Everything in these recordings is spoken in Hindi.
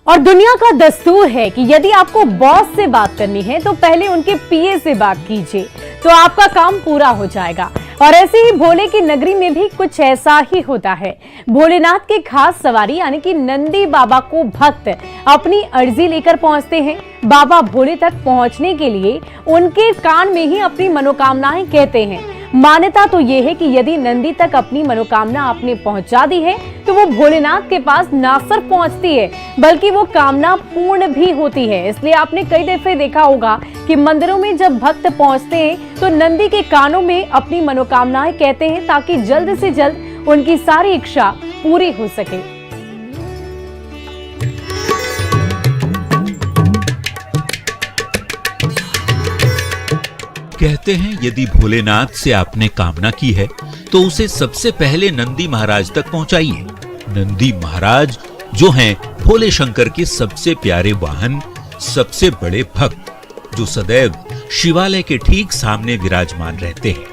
और दुनिया का दस्तूर है कि यदि आपको बॉस से बात करनी है तो पहले उनके पीए से बात कीजिए, तो आपका काम पूरा हो जाएगा। और ऐसे ही भोले की नगरी में भी कुछ ऐसा ही होता है। भोलेनाथ के खास सवारी यानी कि नंदी बाबा को भक्त अपनी अर्जी लेकर पहुंचते हैं। बाबा भोले तक पहुंचने के लिए उनके कान में ही अपनी मनोकामनाएं कहते हैं। मान्यता तो यह है कि यदि नंदी तक अपनी मनोकामना आपने पहुंचा दी है तो वो भोलेनाथ के पास ना सिर्फ पहुंचती है बल्कि वो कामना पूर्ण भी होती है। इसलिए आपने कई दफे देखा होगा कि मंदिरों में जब भक्त पहुंचते हैं तो नंदी के कानों में अपनी मनोकामनाएं कहते हैं ताकि जल्द से जल्द उनकी सारी इच्छा पूरी हो सके। कहते हैं यदि भोलेनाथ से आपने कामना की है तो उसे सबसे पहले नंदी महाराज तक पहुंचाइए। नंदी महाराज जो हैं भोले शंकर के सबसे प्यारे वाहन, सबसे बड़े भक्त, जो सदैव शिवालय के ठीक सामने विराजमान रहते हैं।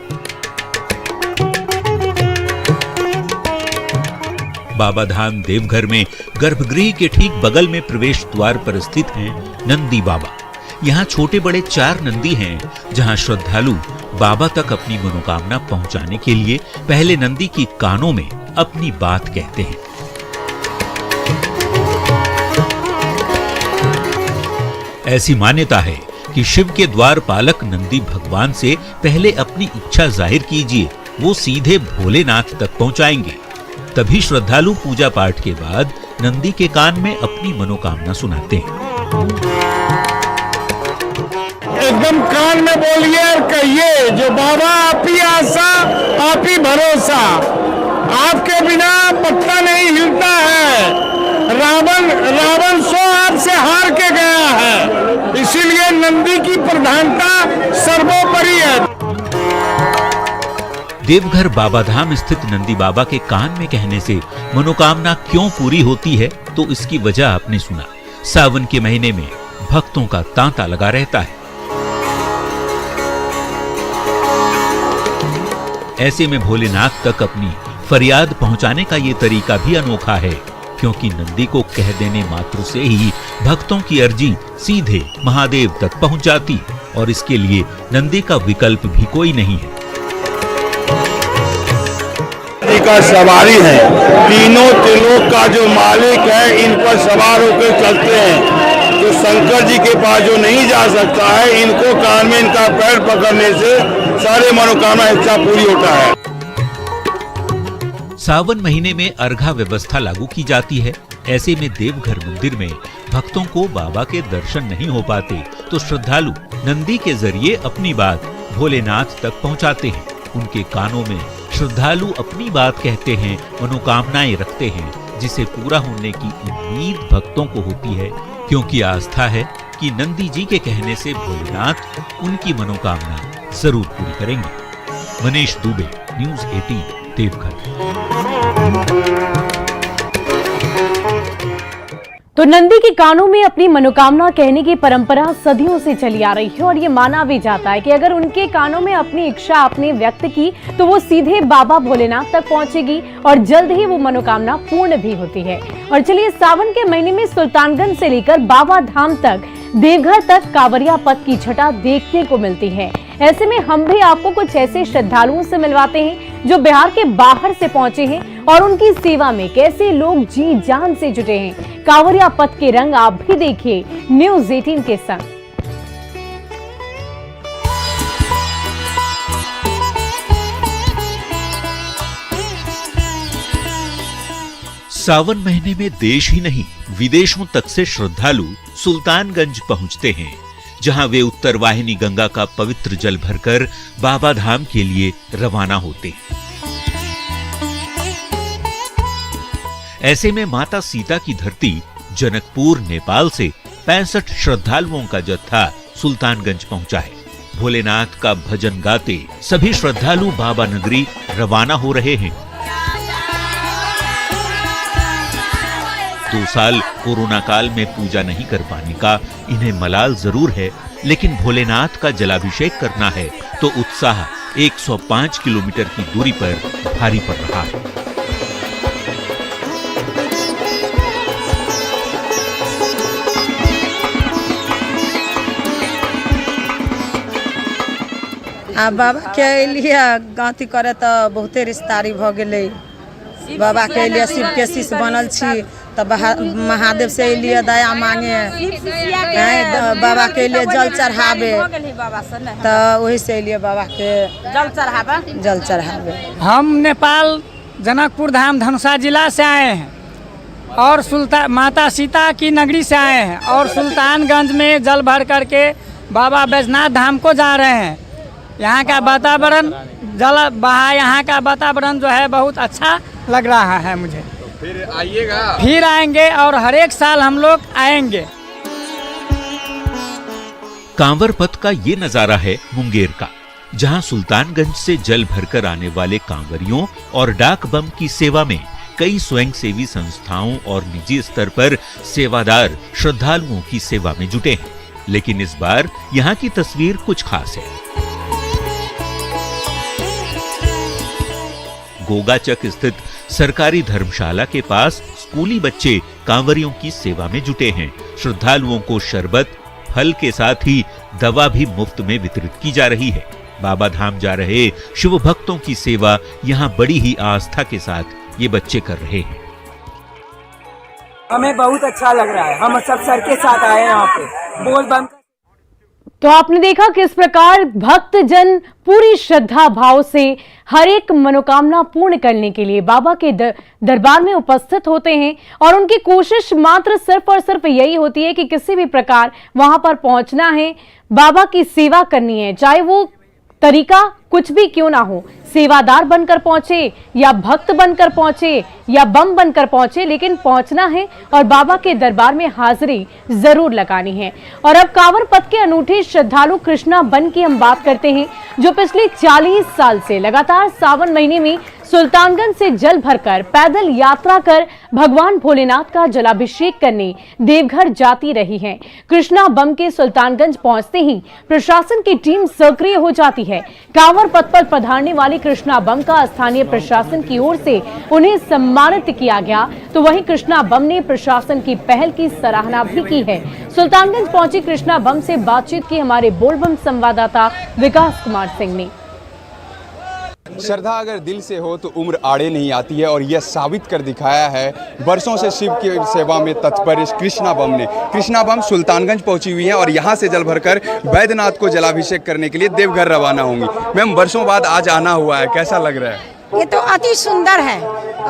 बाबा धाम देवघर में गर्भगृह के ठीक बगल में प्रवेश द्वार पर स्थित हैं नंदी बाबा। यहाँ छोटे बड़े 4 नंदी हैं जहाँ श्रद्धालु बाबा तक अपनी मनोकामना पहुंचाने के लिए पहले नंदी की कानों में अपनी बात कहते हैं। ऐसी मान्यता है कि शिव के द्वार पालक नंदी भगवान से पहले अपनी इच्छा जाहिर कीजिए, वो सीधे भोलेनाथ तक पहुंचाएंगे। तभी श्रद्धालु पूजा पाठ के बाद नंदी के कान में अपनी मनोकामना सुनाते हैं। एकदम कान में बोलिए और कहिए, जो बाबा आप ही आशा आप ही भरोसा, आपके बिना पत्ता नहीं हिलता है। रावण सो आपसे हार के गया है, इसीलिए नंदी की प्रधानता सर्वोपरि है। देवघर बाबा धाम स्थित नंदी बाबा के कान में कहने से मनोकामना क्यों पूरी होती है, तो इसकी वजह आपने सुना। सावन के महीने में भक्तों का तांता लगा रहता है। ऐसे में भोलेनाथ तक अपनी फरियाद पहुंचाने का ये तरीका भी अनोखा है, क्योंकि नंदी को कह देने मात्र से ही भक्तों की अर्जी सीधे महादेव तक पहुंच जाती, और इसके लिए नंदी का विकल्प भी कोई नहीं है। का सवारी है, तीनों त्रिलोक का जो मालिक है इन पर सवार होकर चलते हैं। जो शंकर जी के पास जो नहीं जा सकता है, इनको कान में इनका पैर पकड़ने से सारे मनोकामना इच्छा पूरी होता है। सावन महीने में अर्घा व्यवस्था लागू की जाती है। ऐसे में देवघर मंदिर में भक्तों को बाबा के दर्शन नहीं हो पाते, तो श्रद्धालु नंदी के जरिए अपनी बात भोलेनाथ तक पहुंचाते हैं। उनके कानों में श्रद्धालु अपनी बात कहते हैं, मनोकामनाएं रखते हैं, जिसे पूरा होने की उम्मीद भक्तों को होती है, क्योंकि आस्था है कि नंदी जी के कहने से भोलेनाथ उनकी मनोकामना जरूर पूरी करेंगे। मनीष दुबे, न्यूज़ 18, देवघर। तो नंदी के कानों में अपनी मनोकामना कहने की परंपरा सदियों से चली आ रही है, और ये माना भी जाता है कि अगर उनके कानों में अपनी इच्छा आपने व्यक्त की तो वो सीधे बाबा भोलेनाथ तक पहुंचेगी और जल्द ही वो मनोकामना पूर्ण भी होती है। और चलिए, सावन के महीने में सुल्तानगंज से लेकर बाबा धाम तक, देवघर तक कांवरिया पथ की छटा देखने को मिलती है। ऐसे में हम भी आपको कुछ ऐसे श्रद्धालुओं से मिलवाते हैं जो बिहार के बाहर से पहुंचे हैं और उनकी सेवा में कैसे लोग जी जान से जुटे हैं। कांवरिया पथ के रंग आप भी देखिए न्यूज़ 18 के संग। सावन महीने में देश ही नहीं विदेशों तक से श्रद्धालु सुल्तानगंज पहुंचते हैं, जहां वे उत्तर वाहिनी गंगा का पवित्र जल भरकर बाबा धाम के लिए रवाना होते हैं। ऐसे में माता सीता की धरती जनकपुर नेपाल से 65 श्रद्धालुओं का जत्था सुल्तानगंज पहुंचा है। भोलेनाथ का भजन गाते सभी श्रद्धालु बाबा नगरी रवाना हो रहे हैं। 2 साल कोरोना काल में पूजा नहीं कर पाने का इन्हें मलाल जरूर है, लेकिन भोलेनाथ का जलाभिषेक करना है तो उत्साह 105 किलोमीटर की दूरी पर भारी पड़ रहा है। आ बाबा के लिए गाँती करे तो बहुते रिश्तेदारी भ गेलै। बाबा के लिए शिव के शिष्य बनल छी तो महादेव से लिए दया मांगे बाबा के लिए जल चढ़ावे तो वही से लिए बाबा के जल चढ़ावे। हम नेपाल जनकपुर धाम धनुषा जिला से आए हैं और माता सीता की नगरी से आए हैं और सुल्तानगंज में जल भर करके बाबा बैजनाथ धाम को जा रहे हैं। यहाँ का वातावरण यहाँ का वातावरण जो है बहुत अच्छा लग रहा है मुझे। तो फिर आइएगा? फिर आएंगे और हर एक साल हम लोग आएंगे। कांवर पथ का ये नजारा है मुंगेर का, जहां सुल्तानगंज से जल भरकर आने वाले कांवरियों और डाक बम की सेवा में कई स्वयंसेवी संस्थाओं और निजी स्तर पर सेवादार श्रद्धालुओं की सेवा में जुटे हैं। लेकिन इस बार यहाँ की तस्वीर कुछ खास है। गोगाचक स्थित सरकारी धर्मशाला के पास स्कूली बच्चे कांवरियों की सेवा में जुटे हैं। श्रद्धालुओं को शरबत, फल के साथ ही दवा भी मुफ्त में वितरित की जा रही है। बाबा धाम जा रहे शिव भक्तों की सेवा यहाँ बड़ी ही आस्था के साथ ये बच्चे कर रहे हैं। हमें बहुत अच्छा लग रहा है। हम सब सर के साथ आए हैं यहाँ पे बोल बम। तो आपने देखा किस प्रकार भक्तजन पूरी श्रद्धा भाव से हर एक मनोकामना पूर्ण करने के लिए बाबा के दरबार में उपस्थित होते हैं और उनकी कोशिश मात्र सिर्फ और सिर्फ यही होती है कि किसी भी प्रकार वहां पर पहुंचना है, बाबा की सेवा करनी है, चाहे वो तरीका कुछ भी क्यों ना हो। सेवादार बनकर पहुंचे या भक्त बनकर पहुंचे या बम बनकर पहुंचे, लेकिन पहुंचना है और बाबा के दरबार में हाजिरी जरूर लगानी है। और अब कांवर पथ के अनूठे श्रद्धालु कृष्णा बन की हम बात करते हैं, जो पिछले 40 साल से लगातार सावन महीने में सुल्तानगंज से जल भरकर पैदल यात्रा कर भगवान भोलेनाथ का जलाभिषेक करने देवघर जाती रही हैं। कृष्णा बम के सुल्तानगंज पहुंचते ही प्रशासन की टीम सक्रिय हो जाती है। कांवर पथ पर पधारने वाली कृष्णा बम का स्थानीय प्रशासन की ओर से उन्हें सम्मानित किया गया, तो वहीं कृष्णा बम ने प्रशासन की पहल की सराहना भी की है। सुल्तानगंज पहुंची कृष्णा बम से बातचीत की हमारे बोलबम संवाददाता विकास कुमार सिंह ने। श्रद्धा अगर दिल से हो तो उम्र आड़े नहीं आती है और यह साबित कर दिखाया है बरसों से शिव की सेवा में तत्पर इस कृष्णा बम ने। कृष्णा बम सुल्तानगंज पहुंची हुई है और यहां से जल भरकर बैद्यनाथ को जलाभिषेक करने के लिए देवघर रवाना होंगी। मैम, बरसों बाद आज आना हुआ है, कैसा लग रहा है? ये तो अति सुंदर है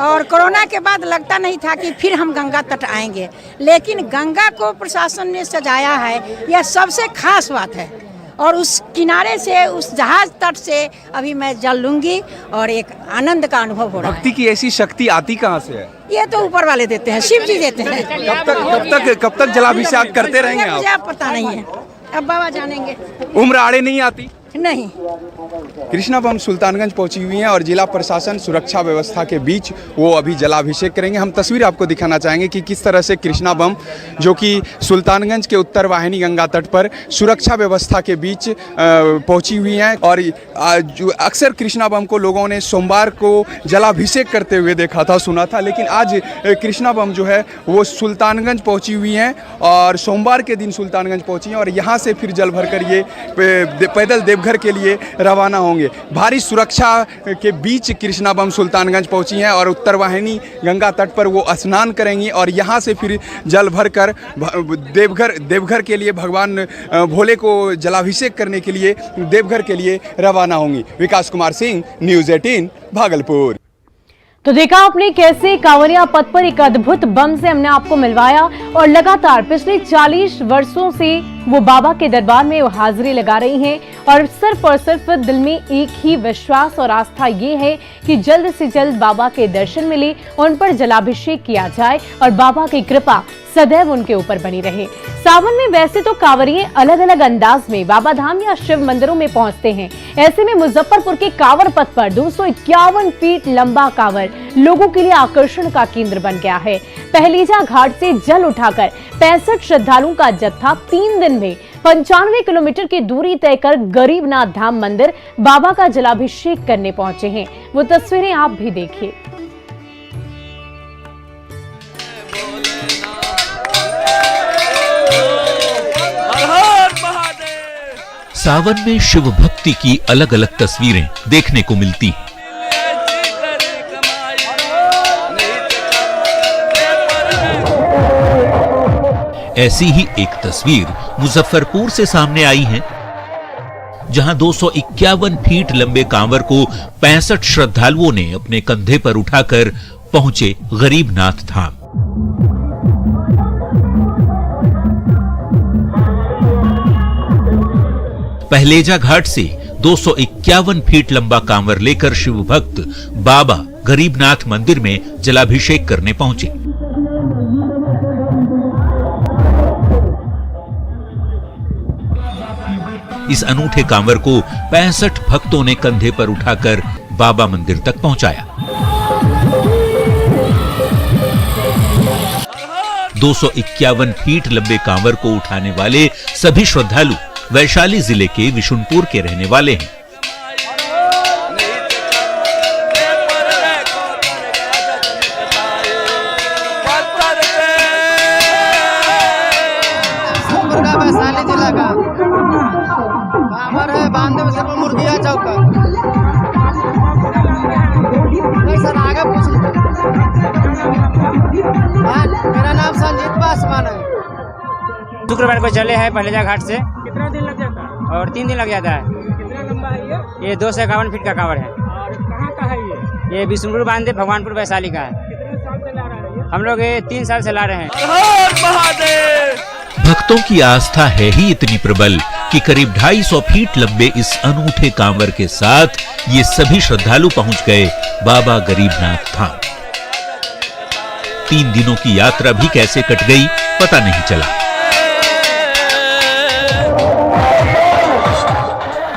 और कोरोना के बाद लगता नहीं था कि फिर हम गंगा तट आएंगे, लेकिन गंगा को प्रशासन ने सजाया है, यह सबसे खास बात है। और उस किनारे से, उस जहाज तट से अभी मैं जल लूंगी और एक आनंद का अनुभव हो रहा है। भक्ति की ऐसी शक्ति आती कहाँ से है? ये तो ऊपर वाले देते हैं, शिव जी देते हैं। कब तक जलाभिषेक करते रहेंगे आप? मुझे पता नहीं है, अब बाबा जानेंगे। उम्र आड़े नहीं आती? नहीं। कृष्णा बम सुल्तानगंज पहुंची हुई हैं और जिला प्रशासन सुरक्षा व्यवस्था के बीच वो अभी जलाभिषेक करेंगे। हम तस्वीर आपको दिखाना चाहेंगे कि किस तरह से कृष्णा बम, जो कि सुल्तानगंज के उत्तर वाहिनी गंगा तट पर सुरक्षा व्यवस्था के बीच पहुंची हुई हैं। और जो अक्सर कृष्णा बम को लोगों ने सोमवार को जलाभिषेक करते हुए देखा था, सुना था, लेकिन आज कृष्णा बम जो है वो सुल्तानगंज पहुँची हुई हैं और सोमवार के दिन सुल्तानगंज पहुँची हैं और यहाँ से फिर जल भरकर ये पैदल देवघर के लिए रवाना होंगे। भारी सुरक्षा के बीच कृष्णा बम सुल्तानगंज पहुंची हैं और उत्तर वाहिनी गंगा तट पर वो स्नान करेंगी और यहां से फिर जल भरकर देवघर के लिए, भगवान भोले को जलाभिषेक करने के लिए देवघर के लिए रवाना होंगी। विकास कुमार सिंह, न्यूज़ 18 भागलपुर। तो देखा आपने कैसे कांवरिया पथ पर एक अद्भुत बम से हमने आपको मिलवाया और लगातार पिछले 40 वर्षों से वो बाबा के दरबार में हाजिरी लगा रही हैं और सिर्फ दिल में एक ही विश्वास और आस्था ये है कि जल्द से जल्द बाबा के दर्शन मिले, उन पर जलाभिषेक किया जाए और बाबा की कृपा सदैव उनके ऊपर बनी रहे। सावन में वैसे तो कांवरिये अलग अलग अंदाज में बाबा धाम या शिव मंदिरों में पहुंचते हैं। ऐसे में मुजफ्फरपुर के कांवर पथ पर 251 फीट लंबा कांवर लोगों के लिए आकर्षण का केंद्र बन गया है। पहलीजा घाट से जल उठाकर 65 श्रद्धालुओं का जत्था 3 दिन में 95 किलोमीटर की दूरी तय कर गरीबनाथ धाम मंदिर बाबा का जलाभिषेक करने पहुंचे हैं। वो तस्वीरें आप भी देखिए। सावन में शिव भक्ति की अलग अलग तस्वीरें देखने को मिलती हैं। ऐसी ही एक तस्वीर मुजफ्फरपुर से सामने आई है, जहां 251 फीट लंबे कांवर को 65 श्रद्धालुओं ने अपने कंधे पर उठाकर पहुंचे गरीबनाथ धाम। पहलेजा घाट से 251 फीट लंबा कांवर लेकर शिव भक्त बाबा गरीबनाथ मंदिर में जलाभिषेक करने पहुंचे। इस अनूठे कांवर को 65 भक्तों ने कंधे पर उठाकर बाबा मंदिर तक पहुंचाया। 251 फीट लंबे कांवर को उठाने वाले सभी श्रद्धालु वैशाली जिले के विशुनपुर के रहने वाले हैं। वैशाली जिला का कांवर है बांधे में सिर्फ मुर्गिया चौका। नहीं सर, आगे पूछ लीजिए। मेरा नाम संजीत पासवान है। शुक्रवार को चले हैं पहलेजा घाट से। कितना दिन लग जाता है? और 3 दिन लग जाता है। कितना लंबा है ये 251 फीट का कांवर है। और कहाँ का है ये विष्णुपुर बांधे भगवानपुर वैशाली का है। कितने साल से ला रहे हैं? हम लोग ये 3 साल से ला रहे हैं। भक्तों की आस्था है ही इतनी प्रबल कि करीब 250 फीट लंबे इस अनूठे कांवर के साथ ये सभी श्रद्धालु पहुंच गए बाबा गरीबनाथ धाम। 3 दिनों की यात्रा भी कैसे कट गई पता नहीं चला।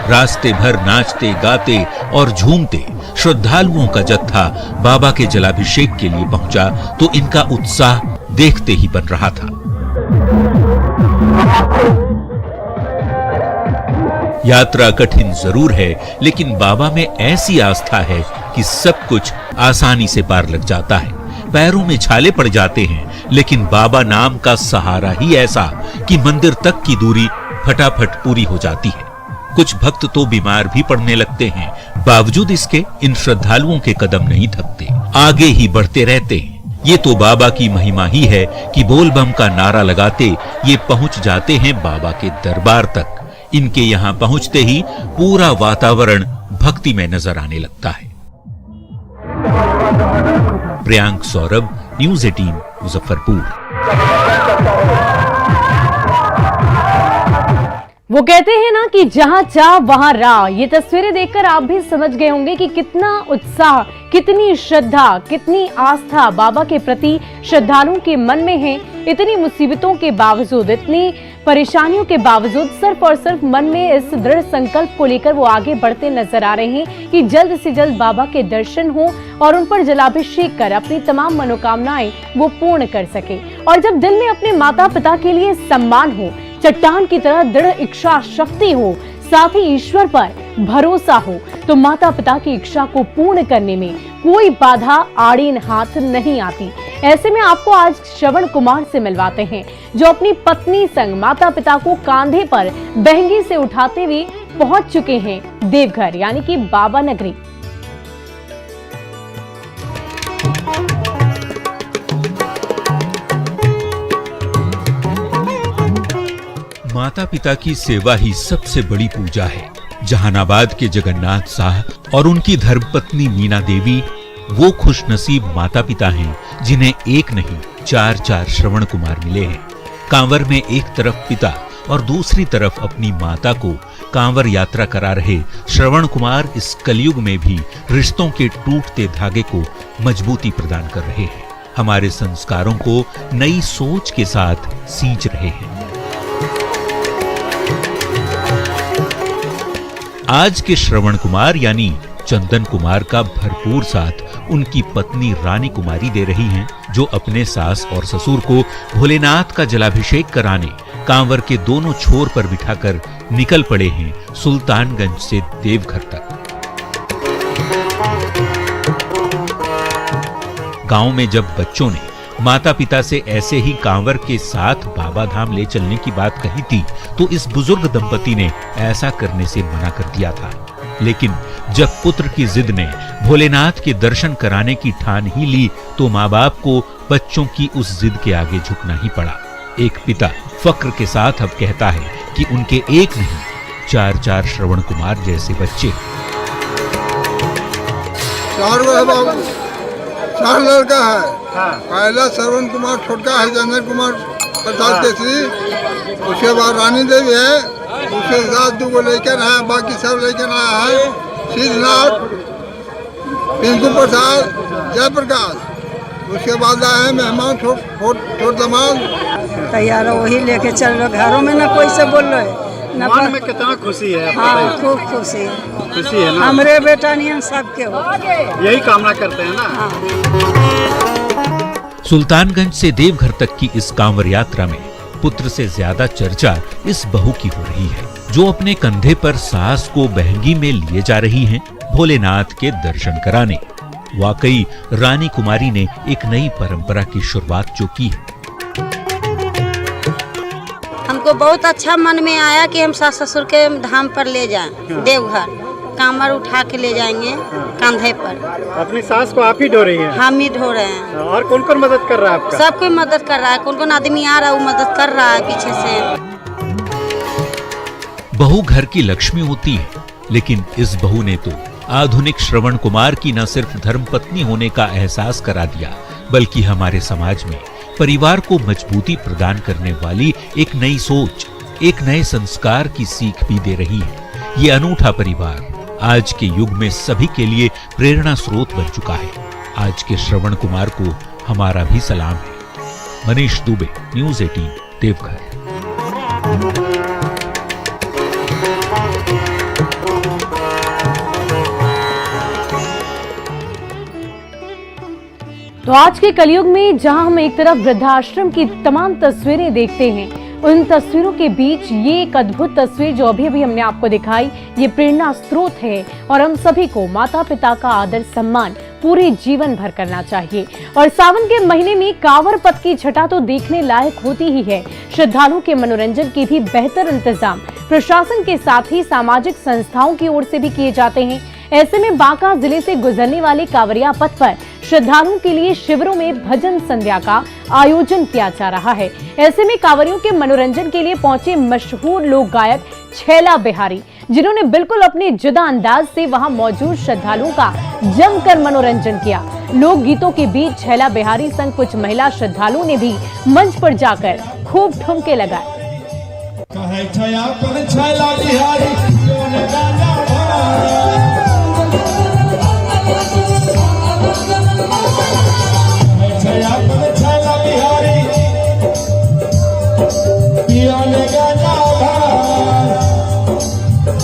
रास्ते भर नाचते गाते और झूमते श्रद्धालुओं का जत्था बाबा के जलाभिषेक के लिए पहुंचा तो इनका उत्साह देखते ही बन रहा था। यात्रा कठिन जरूर है, लेकिन बाबा में ऐसी आस्था है कि सब कुछ आसानी से पार लग जाता है। पैरों में छाले पड़ जाते हैं, लेकिन बाबा नाम का सहारा ही ऐसा कि मंदिर तक की दूरी फटाफट पूरी हो जाती है। कुछ भक्त तो बीमार भी पड़ने लगते हैं, बावजूद इसके इन श्रद्धालुओं के कदम नहीं थकते, आगे ही बढ़ते रहते हैं। ये तो बाबा की महिमा ही है कि बोल बम का नारा लगाते ये पहुंच जाते हैं बाबा के दरबार तक। इनके यहाँ पहुंचते ही पूरा वातावरण भक्ति में नजर आने लगता है। प्रियांक सौरभ, न्यूज़ 18, मुजफ्फरपुर। वो कहते हैं ना कि जहां चाह वहां राह। ये तस्वीरें देखकर आप भी समझ गए होंगे कि कितना उत्साह, कितनी श्रद्धा, कितनी आस्था बाबा के प्रति श्रद्धालुओं के मन में है। इतनी मुसीबतों के बावजूद, इतनी परेशानियों के बावजूद सिर्फ और सिर्फ मन में इस दृढ़ संकल्प को लेकर वो आगे बढ़ते नजर आ रहे हैं कि जल्द से जल्द बाबा के दर्शन हो और उन पर जलाभिषेक कर अपनी तमाम मनोकामनाएं वो पूर्ण कर सके। और जब दिल में अपने माता पिता के लिए सम्मान हो, चट्टान की तरह दृढ़ इच्छा शक्ति हो, साथ ही ईश्वर पर भरोसा हो, तो माता पिता की इच्छा को पूर्ण करने में कोई बाधा आड़ीन हाथ नहीं आती। ऐसे में आपको आज श्रवण कुमार से मिलवाते हैं, जो अपनी पत्नी संग माता पिता को कांधे पर बहंगी से उठाते हुए पहुंच चुके हैं देवघर यानी कि बाबा नगरी। माता पिता की सेवा ही सबसे बड़ी पूजा है। जहानाबाद के जगन्नाथ साह और उनकी धर्मपत्नी मीना देवी वो खुशनसीब माता पिता हैं जिन्हें एक नहीं 4 श्रवण कुमार मिले हैं। कांवर में एक तरफ पिता और दूसरी तरफ अपनी माता को कांवर यात्रा करा रहे श्रवण कुमार इस कलयुग में भी रिश्तों के टूटते धागे को मजबूती प्रदान कर रहे हैं। हमारे संस्कारों को नई सोच के साथ सींच रहे हैं। आज के श्रवण कुमार यानी चंदन कुमार का भरपूर साथ उनकी पत्नी रानी कुमारी दे रही हैं, जो अपने सास और ससुर को भोलेनाथ का जलाभिषेक कराने कांवर के दोनों छोर पर बिठाकर निकल पड़े हैं सुल्तानगंज से देवघर तक। गांव में जब बच्चों ने माता पिता से ऐसे ही कांवर के साथ बाबा धाम ले चलने की बात कही थी तो इस बुजुर्ग दंपति ने ऐसा करने से मना कर दिया था। लेकिन जब पुत्र की जिद ने भोलेनाथ के दर्शन कराने की ठान ही ली तो माँ बाप को बच्चों की उस जिद के आगे झुकना ही पड़ा। एक पिता फक्र के साथ अब कहता है कि उनके एक नहीं 4 श्रवण कुमार जैसे बच्चे। 4 है बाबू, 4 लड़का है। पहला श्रवण कुमार छोटका है, चंद्र कुमार प्रसाद केसरी, उसके बाद रानी देवी है, उसके साथ 2 लेकर है, बाकी सब लेकर आया है। सिद्धनाथ, पिंकू प्रसाद, जयप्रकाश, उसके बाद आए हैं मेहमान छोट दमाल। तैयार वही लेके चल रहे, घरों में ना कोई से बोल रहे मन में कितना खुशी है? हाँ, खूब खुशी है। खुशी है ना? हमरे बेटा नियन सबके हो, यही कामना करते हैं ना। सुल्तानगंज से देवघर तक की इस कांवर यात्रा में पुत्र से ज्यादा चर्चा इस बहू की हो रही है, जो अपने कंधे पर सास को बहंगी में लिए जा रही हैं भोलेनाथ के दर्शन कराने। वाकई रानी कुमारी ने एक नई परंपरा की शुरुआत जो की है। हमको बहुत अच्छा मन में आया कि हम सास ससुर के धाम पर ले जाएं, देवघर कांवर उठा के ले जाएंगे कंधे पर। अपनी सास को आप ही ढो रही हैं? हम ही ढो रहे हैं। और कौन कौन मदद कर रहा है आपका? सब कोई मदद कर रहा है, कौन कौन आदमी आ रहा है वो मदद कर रहा है पीछे से। बहू घर की लक्ष्मी होती है, लेकिन इस बहू ने तो आधुनिक श्रवण कुमार की न सिर्फ धर्मपत्नी होने का एहसास करा दिया, बल्कि हमारे समाज में परिवार को मजबूती प्रदान करने वाली एक नई सोच, एक नए संस्कार की सीख भी दे रही है। ये अनूठा परिवार आज के युग में सभी के लिए प्रेरणा स्रोत बन चुका है। आज के श्रवण कुमार को हमारा भी सलाम है। मनीष दुबे, न्यूज़ 18, देवघर। तो आज के कलयुग में जहां हम एक तरफ वृद्धाश्रम की तमाम तस्वीरें देखते हैं, उन तस्वीरों के बीच ये एक अद्भुत तस्वीर जो अभी अभी हमने आपको दिखाई, ये प्रेरणा स्रोत है और हम सभी को माता पिता का आदर सम्मान पूरे जीवन भर करना चाहिए। और सावन के महीने में कांवर पथ की छटा तो देखने लायक होती ही है। श्रद्धालुओं के मनोरंजन के भी बेहतर इंतजाम प्रशासन के साथ ही सामाजिक संस्थाओं की ओर से भी किए जाते हैं। ऐसे में बांका जिले से गुजरने वाले कांवरिया पथ पर श्रद्धालुओं के लिए शिविरों में भजन संध्या का आयोजन किया जा रहा है। ऐसे में कांवरियों के मनोरंजन के लिए पहुंचे मशहूर लोक गायक छैला बिहारी, जिन्होंने बिल्कुल अपने जुदा अंदाज से वहां मौजूद श्रद्धालुओं का जमकर मनोरंजन किया। लोक गीतों के बीच छैला बिहारी संग कुछ महिला श्रद्धालुओं ने भी मंच पर जाकर खूब ठुमके लगाए।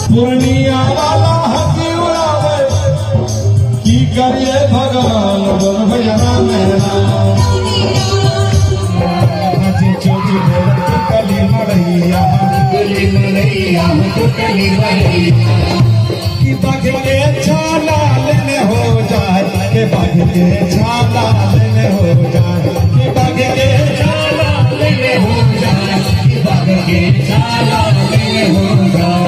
पूर्णिया वाला हंसी उड़ावे की करिए भगवान बोल भैया मेरा हंसी चोटी कली मरैया कि बाघ के छाला लेने हो जाए, कि बाघ के छाला लेने हो जाए, कि बाघ के छाला लेने हो जाए, कि बाघ के छाला लेने हो जाए।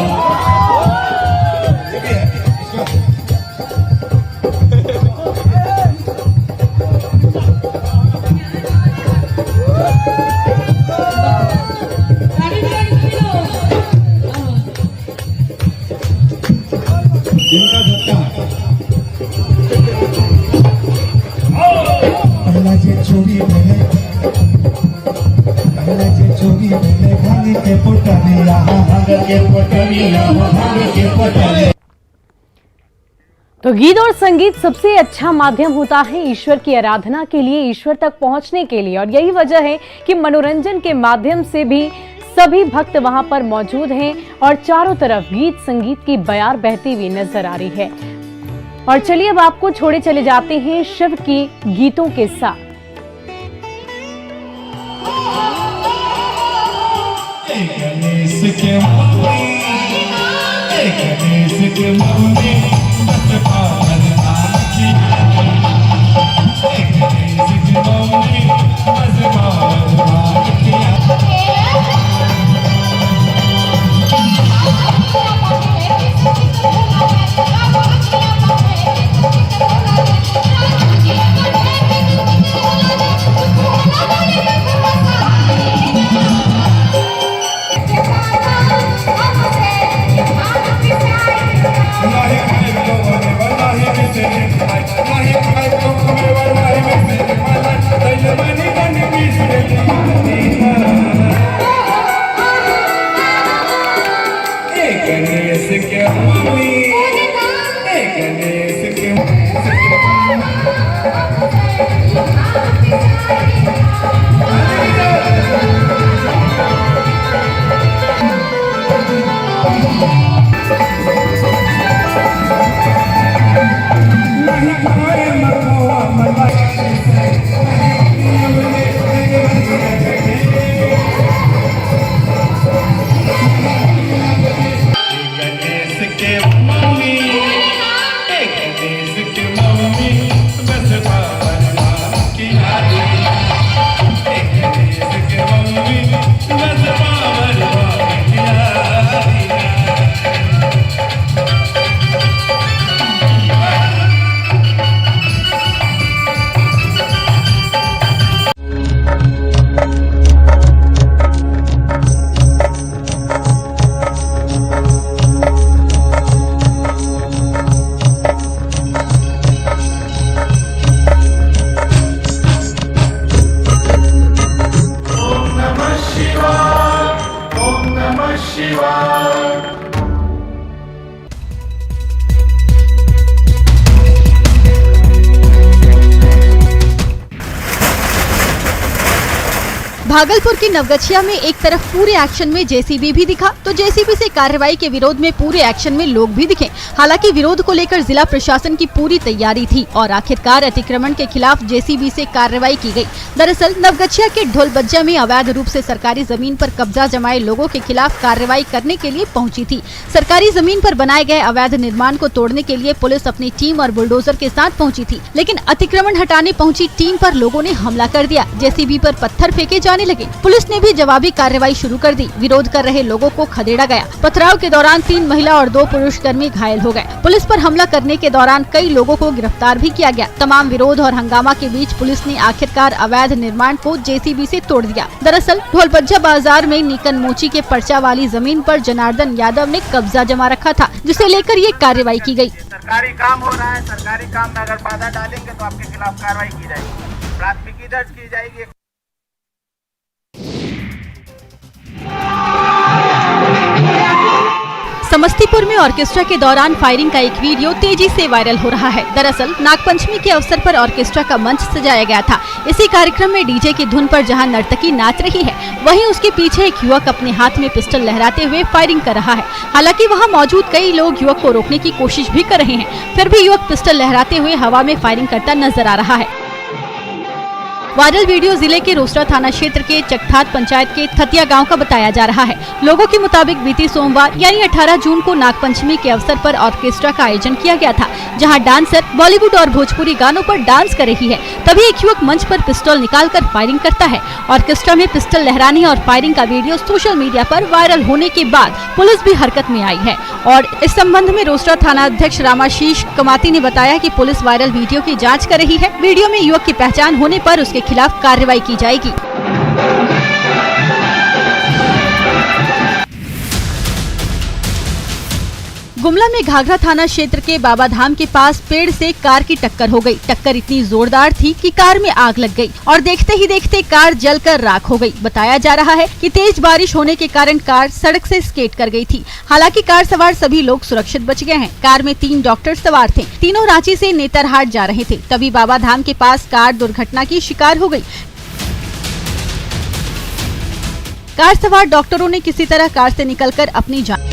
तो गीत और संगीत सबसे अच्छा माध्यम होता है ईश्वर की आराधना के लिए, ईश्वर तक पहुंचने के लिए। और यही वजह है कि मनोरंजन के माध्यम से भी सभी भक्त वहां पर मौजूद हैं और चारों तरफ गीत संगीत की बयार बहती हुई नजर आ रही है। और चलिए अब आपको छोड़े चले जाते हैं शिव के गीतों के साथ। गणेश के भागलपुर की नवगछिया में एक तरफ पूरे एक्शन में जेसीबी भी दिखा तो जेसीबी से कार्रवाई के विरोध में पूरे एक्शन में लोग भी दिखे। हालांकि विरोध को लेकर जिला प्रशासन की पूरी तैयारी थी और आखिरकार अतिक्रमण के खिलाफ जेसीबी से कार्रवाई की गई। दरअसल नवगछिया के ढोलबज्जा में अवैध रूप से सरकारी जमीन पर कब्जा जमाए लोगों के खिलाफ कार्रवाई करने के लिए पहुंची थी। सरकारी जमीन पर बनाए गए अवैध निर्माण को तोड़ने के लिए पुलिस अपनी टीम और बुलडोजर के साथ पहुंची थी, लेकिन अतिक्रमण हटाने पहुंची टीम पर लोगों ने हमला कर दिया। जेसीबी पर पत्थर फेंके जाने लगे। पुलिस ने भी जवाबी कार्रवाई शुरू कर दी। विरोध कर रहे लोगों को खदेड़ा गया। पथराव के दौरान 3 महिला और 2 पुरुष कर्मी घायल हो गए। पुलिस पर हमला करने के दौरान कई लोगों को गिरफ्तार भी किया गया। तमाम विरोध और हंगामा के बीच पुलिस ने आखिरकार अवैध निर्माण को जेसीबी से तोड़ दिया। दरअसल ढोलबज्जा बाजार में नीकन मोची के पर्चा वाली जमीन पर जनार्दन यादव ने कब्जा जमा रखा था, जिसे लेकर ये कार्रवाई की गई। सरकारी काम हो रहा है, सरकारी काम में अगर बाधा डालेंगे तो आपके खिलाफ कार्रवाई की जाएगी, प्राथमिकी दर्ज की जाएगी। समस्तीपुर में ऑर्केस्ट्रा के दौरान फायरिंग का एक वीडियो तेजी से वायरल हो रहा है। दरअसल नागपंचमी के अवसर पर ऑर्केस्ट्रा का मंच सजाया गया था। इसी कार्यक्रम में डीजे की धुन पर जहां नर्तकी नाच रही है, वहीं उसके पीछे एक युवक अपने हाथ में पिस्टल लहराते हुए फायरिंग कर रहा है। हालांकि वहां मौजूद कई लोग युवक को रोकने की कोशिश भी कर रहे हैं, फिर भी युवक पिस्टल लहराते हुए हवा में फायरिंग करता नजर आ रहा है। वायरल वीडियो जिले के रोसड़ा थाना क्षेत्र के चकथात पंचायत के थतिया गांव का बताया जा रहा है। लोगों के मुताबिक बीती सोमवार यानी 18 जून को नागपंचमी के अवसर पर ऑर्केस्ट्रा का आयोजन किया गया था, जहां डांसर बॉलीवुड और भोजपुरी गानों पर डांस कर रही है। तभी एक युवक मंच पर पिस्तौल निकालकर फायरिंग करता है। ऑर्केस्ट्रा में पिस्टल लहराने और फायरिंग का वीडियो सोशल मीडिया पर वायरल होने के बाद पुलिस भी हरकत में आई है और इस संबंध में रोसड़ा थाना अध्यक्ष रामाशीष कमाती ने बताया कि पुलिस वायरल वीडियो की जाँच कर रही है। वीडियो में युवक की पहचान होने पर उसके खिलाफ कार्रवाई की जाएगी। गुमला में घाघरा थाना क्षेत्र के बाबा धाम के पास पेड़ से कार की टक्कर हो गई। टक्कर इतनी जोरदार थी कि कार में आग लग गई और देखते ही देखते कार जलकर राख हो गई। बताया जा रहा है कि तेज बारिश होने के कारण कार सड़क से स्केट कर गई थी। हालांकि कार सवार सभी लोग सुरक्षित बच गए हैं। कार में 3 डॉक्टर सवार थे। तीनों रांची से नेतरहाट जा रहे थे। तभी बाबा धाम के पास कार दुर्घटना की शिकार हो गई। कार सवार डॉक्टरों ने किसी तरह कार से निकलकर अपनी जान